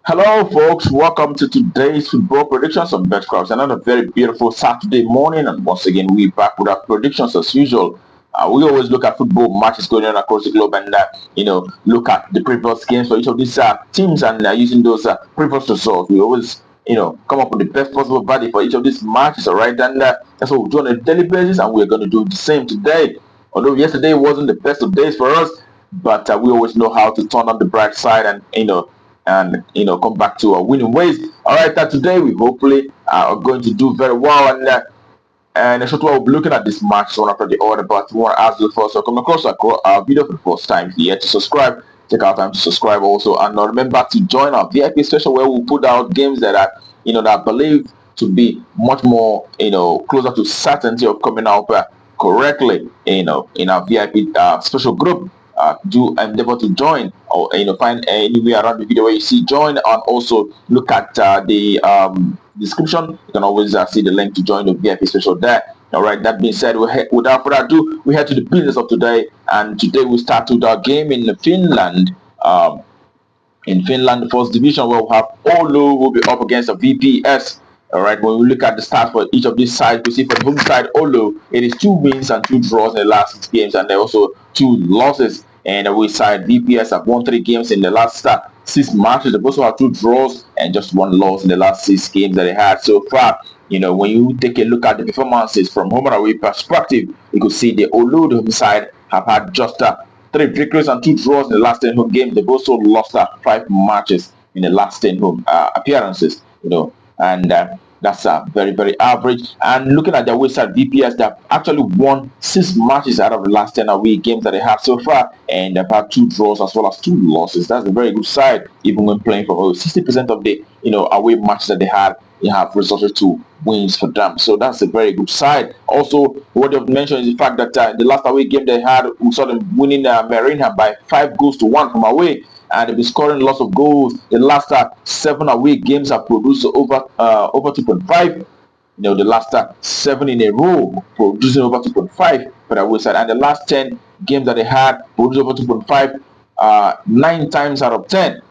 Hello, folks. Welcome to today's football predictions on BetCrowds. Another very beautiful Saturday morning, and once again, we're back with our predictions as usual. We always look at football matches going on across the globe, and look at the previous games for each of these teams, and using those previous results, we always come up with the best possible value for each of these matches. All right, and that's what we do on a daily basis, and we're going to do the same today. Although yesterday wasn't the best of days for us, but we always know how to turn on the bright side and come back to our winning ways. All right, today we hopefully are going to do very well, and that's what we'll be looking at this match one after the other. But we want to ask you first, so come across our video for the first time here to subscribe. Take our time to subscribe also, and remember to join our VIP session where we'll put out games that are that I believe to be much more closer to certainty of coming out correctly in our VIP special group. Do endeavor to join, or find anywhere around the video where you see join, and also look at the description. You can always see the link to join the VIP special there. All right, that being said, without further ado, we head to the business of today, and today we start with our game in Finland. The first division, where we have Oulu will be up against the VPS. All right, when we look at the stats for each of these sides, we see for the home side, Oulu, it is 2 wins and 2 draws in the last 6 games, and there are also 2 losses. And away side, VPS have won 3 games in the last 6 matches. They also have 2 draws and just 1 loss in the last 6 games that they had so far. When you take a look at the performances from home and away perspective, you could see the Oulu home side have had just 3 victories and 2 draws in the last 10 home games. They've also lost 5 matches in the last 10 home appearances. And that's very, very average. And looking at their away side, VPS, they've actually won 6 matches out of the last 10 away games that they have so far, and they've had 2 draws as well as 2 losses. That's a very good side, even when playing for 60% of the away matches that they had. They have resulted to wins for them, so that's a very good side. Also, what you've mentioned is the fact that the last away game they had, we saw them winning Marina by 5-1 from away, and they've been scoring lots of goals. The last 7 away games have produced over 2.5. The last 7 in a row producing over 2.5 for the away side, and the last 10 games that they had produced over 2.5 9 times out of 10.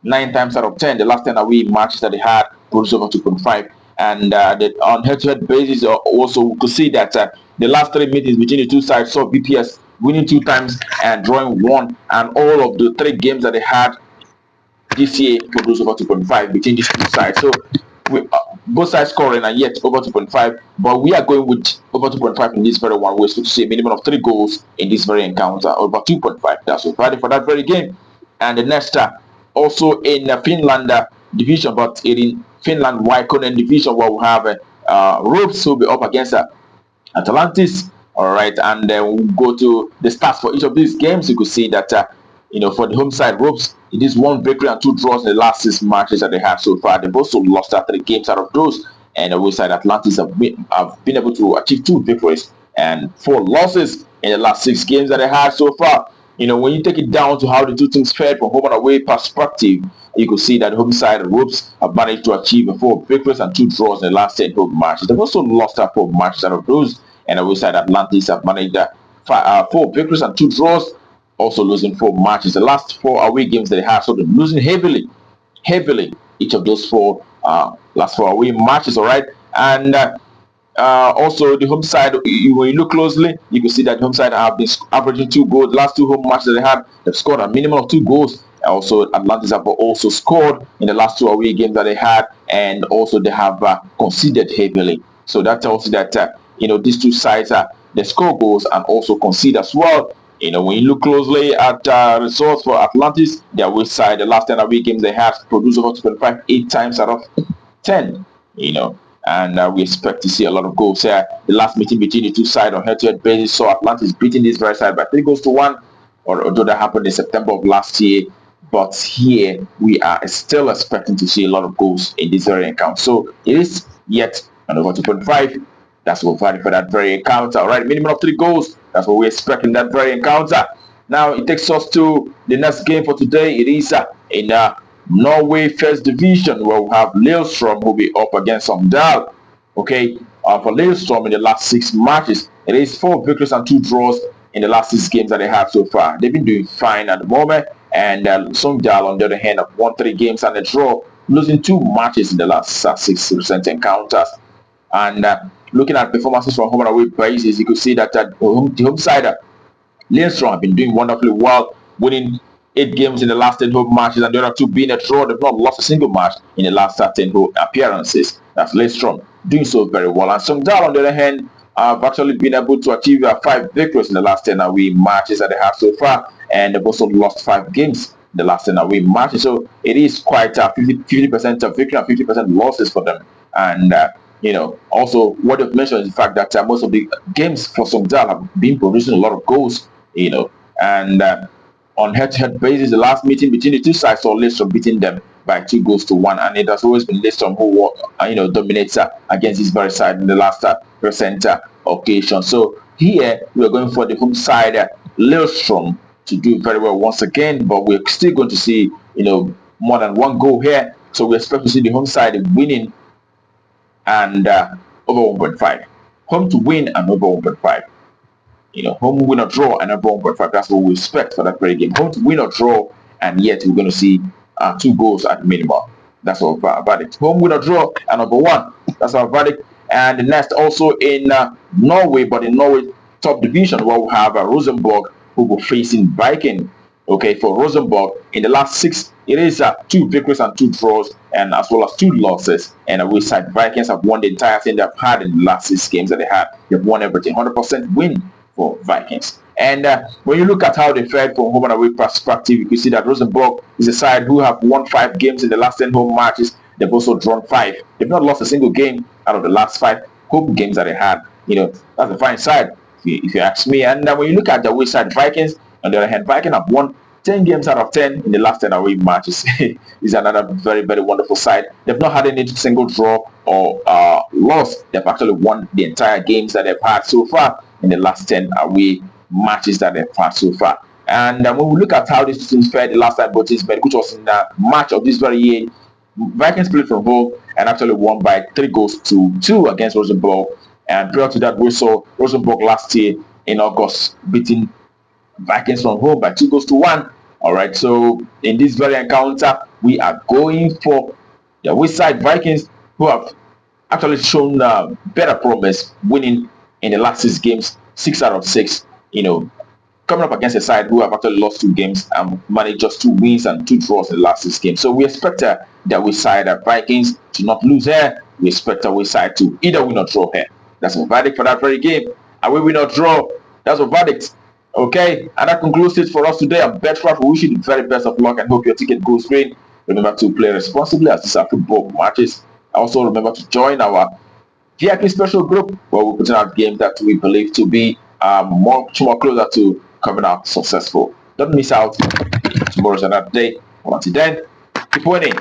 9 times out of 10, the last 10 away matches that they had produced over 2.5. And on head-to-head basis, also we could see that the last 3 meetings between the two sides saw VPS winning 2 times and drawing 1, and all of the 3 games that they had this year produced over 2.5 between these two sides. So both sides scoring and yet over 2.5, but we are going with over 2.5 in this very one. We're supposed to see a minimum of 3 goals in this very encounter, over 2.5. That's what value for that very game. And the next also in Finland division, but in Finland Waikonen division, where we have Ropes will be up against Atlantis. All right, and then we'll go to the stats for each of these games. You could see that for the home side, Ropes, it is 1 victory and 2 draws in the last 6 matches that they have so far. They've also lost 3 games out of those, and the away side Atlantis have been able to achieve 2 victories and 4 losses in the last 6 games that they have so far. When you take it down to how the two teams fared from home and away perspective, you could see that home side Ropes have managed to achieve 4 victories and 2 draws in the last 10 home matches. They've also lost 4 matches out of those, and away side Atlantis have managed 4 victories and 2 draws, also losing 4 matches. The last 4 away games they have, so they're losing heavily each of those 4 last 4 away matches. All right, and also the home side, when you look closely, you can see that the home side have been averaging 2 goals. The last 2 home matches they had, they've scored a minimum of 2 goals. Also, Atlantis have also scored in the last 2 away games that they had, and also they have conceded heavily. So that tells you that these two sides they score goals and also concede as well. When you look closely at results for Atlantis, their away side, the last 10 away games they have produced over 2.5 8 times out of 10. And we expect to see a lot of goals here. The last meeting between the two sides on head-to-head basis saw Atlantis beating this very side by 3-1, although that happened in September of last year. But here we are still expecting to see a lot of goals in this very encounter. So it is yet an over 2.5. That's what value for that very encounter. All right, minimum of 3 goals. That's what we expect in that very encounter. Now it takes us to the next game for today. It is in Norway First Division, where we have Lstrom who will be up against Sogndal. Okay, for Lstrom in the last 6 matches, it is 4 victories and 2 draws in the last 6 games that they have so far. They've been doing fine at the moment, And Songdal, on the other hand, have won 3 games and a draw, losing 2 matches in the last 6 recent encounters. And looking at performances from home and away bases, you could see that the home side, Lstrom have been doing wonderfully well, winning 8 games in the last 10 home matches, and the other 2 being a draw. They've not lost a single match in the last 10 home appearances. That's Lstrom doing so very well. And Songdal, on the other hand, have actually been able to achieve 5 victories in the last 10 away matches that they have so far, and they've also lost 5 games in the last 10 away matches. So it is quite 50% of victory and 50% losses for them. And also what you've mentioned is the fact that most of the games for Songdal have been producing a lot of goals, and on head-to-head basis, the last meeting between the two sides saw Lstrom beating them by 2 goals to 1, and it has always been Lstrom who dominates against this very side in the last recent occasion. So here we are going for the home side, Lstrom, to do very well once again, but we're still going to see more than 1 goal here. So we expect to see the home side winning and over 1.5. Home to win and over 1.5. Home win or draw and over 1.5. That's what we expect for that very game. Home to win or draw, and yet we're going to see 2 goals at minimum. That's our verdict. Home win or draw and over 1. That's our verdict. And the next also in Norway, but in Norway top division, where we have Rosenborg, who will facing Viking. Okay, for Rosenborg, in the last 6, it is 2 victories and 2 draws, and as well as 2 losses. And away side Vikings have won the entire thing they've had in the last 6 games that they had. They've won everything. 100% win for Vikings. And when you look at how they fared from home and away perspective, you can see that Rosenborg is a side who have won 5 games in the last 10 home matches. They've also drawn 5. They've not lost a single game out of the last 5 home games that they had. That's a fine side, if you ask me. And when you look at the away side Vikings, on the other hand, Vikings have won 10 games out of 10 in the last 10 away matches. Is another very, very wonderful side. They've not had any single draw or loss. They've actually won the entire games that they've had so far in the last 10 away matches that they've had so far. And when we look at how these teams fared the last time both teams met, which was in the March of this very year, Vikings played from home and actually won by 3-2 against Rosenborg. And prior to that, we saw Rosenborg last year in August beating Vikings from home by 2-1. All right, so in this very encounter, we are going for the away side Vikings, who have actually shown better promise, winning in the last 6 games, 6 out of 6. Coming up against a side who have actually lost 2 games and managed just 2 wins and 2 draws in the last 6 games. So we expect the away side Vikings to not lose here. We expect the away side to either win or draw here. That's a verdict for that very game. Away win or draw, that's a verdict. Okay, and that concludes it for us today. I'm Betfred. We wish you the very best of luck and hope your ticket goes green. Remember to play responsibly as these are football matches. Also remember to join our VIP special group where we put out games that we believe to be much more closer to coming out successful. Don't miss out. Tomorrow's another day. Until then, keep winning.